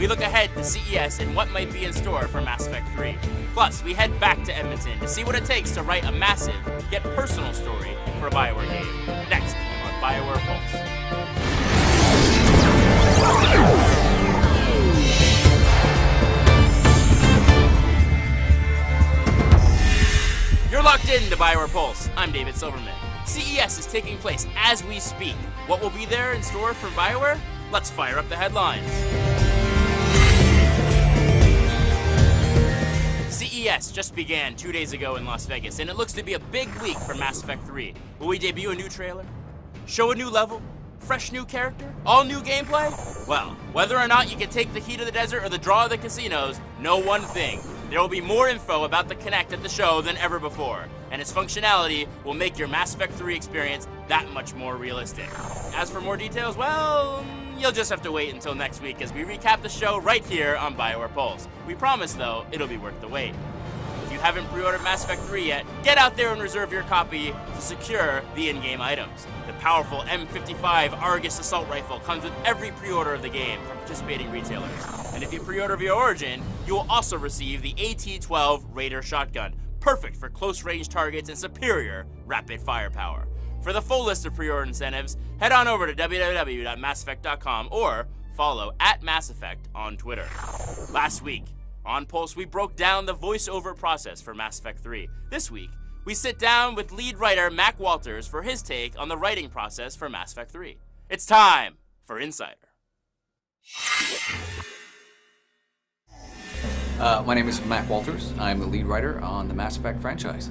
we look ahead to CES and what might be in store for Mass Effect 3. Plus, we head back to Edmonton to see what it takes to write a massive, yet personal story for a BioWare game. Next on BioWare Pulse. You're locked in to BioWare Pulse. I'm David Silverman. CES is taking place as we speak. What will be there in store for BioWare? Let's fire up the headlines. CES just began 2 days ago in Las Vegas, and it looks to be a big week for Mass Effect 3. Will we debut a new trailer? Show a new level? Fresh new character? All new gameplay? Well, whether or not you can take the heat of the desert or the draw of the casinos, know one thing. There will be more info about the Kinect at the show than ever before, and its functionality will make your Mass Effect 3 experience that much more realistic. As for more details, well, you'll just have to wait until next week as we recap the show right here on BioWare Pulse. We promise, though, it'll be worth the wait. If you haven't pre-ordered Mass Effect 3 yet, get out there and reserve your copy to secure the in-game items. The powerful M55 Argus assault rifle comes with every pre-order of the game from participating retailers. And if you pre-order via Origin, you will also receive the AT-12 Raider shotgun, perfect for close-range targets and superior rapid firepower. For the full list of pre-order incentives, head on over to www.masseffect.com or follow @MassEffect on Twitter. Last week, on Pulse, we broke down the voiceover process for Mass Effect 3. This week, we sit down with lead writer Mac Walters for his take on the writing process for Mass Effect 3. It's time for Insider. My name is Mac Walters. I'm the lead writer on the Mass Effect franchise.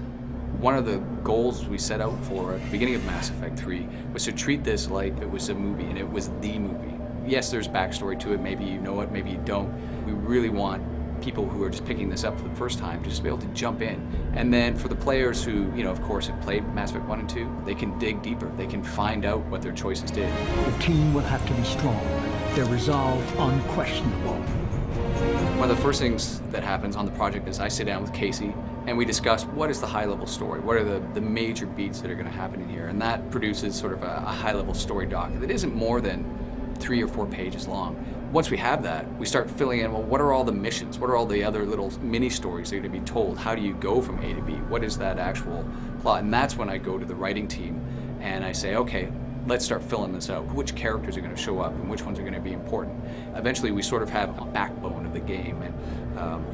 One of the goals we set out for at the beginning of Mass Effect 3 was to treat this like it was a movie, and it was the movie. Yes, there's backstory to it. Maybe you know it, maybe you don't. We really want people who are just picking this up for the first time to just be able to jump in. And then for the players who, of course, have played Mass Effect 1 and 2, they can dig deeper. They can find out what their choices did. The team will have to be strong. Their resolve unquestionable. One of the first things that happens on the project is I sit down with Casey and we discuss what is the high-level story, what are the major beats that are going to happen in here, and that produces sort of a high-level story doc that isn't more than 3 or 4 pages long. Once we have that, we start filling in, well, what are all the missions? What are all the other little mini-stories that are going to be told? How do you go from A to B? What is that actual plot? And that's when I go to the writing team and I say, okay, let's start filling this out. Which characters are going to show up and which ones are going to be important? Eventually, we sort of have a backbone of the game and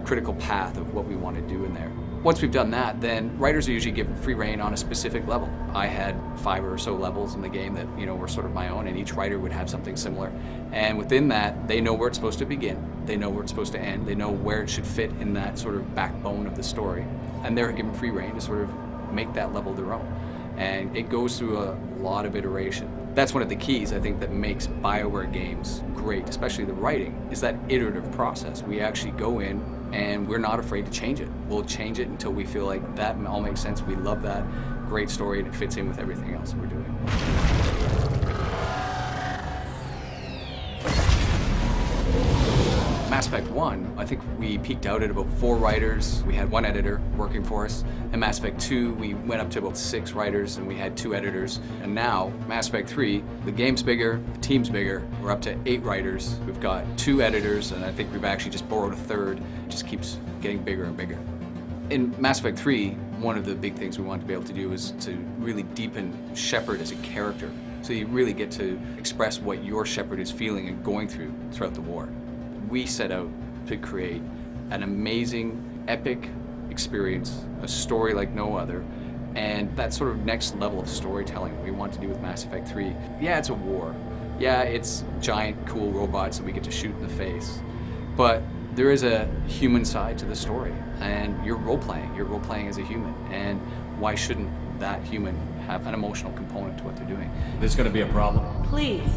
critical path of what we want to do in there. Once we've done that, then writers are usually given free rein on a specific level. I had 5 or so levels in the game that were sort of my own, and each writer would have something similar. And within that, they know where it's supposed to begin, they know where it's supposed to end, they know where it should fit in that sort of backbone of the story, and they're given free rein to sort of make that level their own. And it goes through a lot of iteration. That's one of the keys, I think, that makes BioWare games great, especially the writing, is that iterative process. We actually go in and we're not afraid to change it. We'll change it until we feel like that all makes sense. We love that great story and it fits in with everything else we're doing. Mass Effect 1, I think we peaked out at about 4 writers. We had 1 editor working for us. In Mass Effect 2, we went up to about 6 writers and we had 2 editors. And now, Mass Effect 3, the game's bigger, the team's bigger. We're up to 8 writers. We've got 2 editors, and I think we've actually just borrowed a 3rd. It just keeps getting bigger and bigger. In Mass Effect 3, one of the big things we wanted to be able to do is to really deepen Shepard as a character. So you really get to express what your Shepard is feeling and going through throughout the war. We set out to create an amazing, epic experience, a story like no other, and that sort of next level of storytelling we want to do with Mass Effect 3. Yeah, it's a war. Yeah, it's giant, cool robots that we get to shoot in the face. But there is a human side to the story, and you're role-playing as a human, and why shouldn't that human have an emotional component to what they're doing? There's going to be a problem. Please,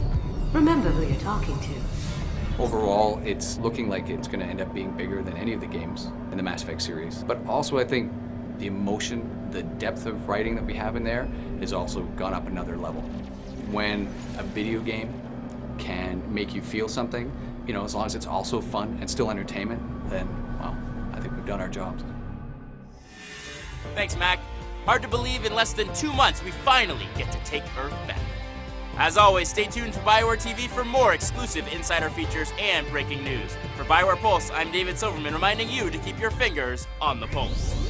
remember who you're talking to. Overall, it's looking like it's going to end up being bigger than any of the games in the Mass Effect series. But also, I think the emotion, the depth of writing that we have in there has also gone up another level. When a video game can make you feel something, as long as it's also fun and still entertainment, then, well, I think we've done our jobs. Thanks, Mac. Hard to believe in less than 2 months we finally get to take Earth back. As always, stay tuned to Bioware TV for more exclusive insider features and breaking news. For Bioware Pulse, I'm David Silverman reminding you to keep your fingers on the pulse.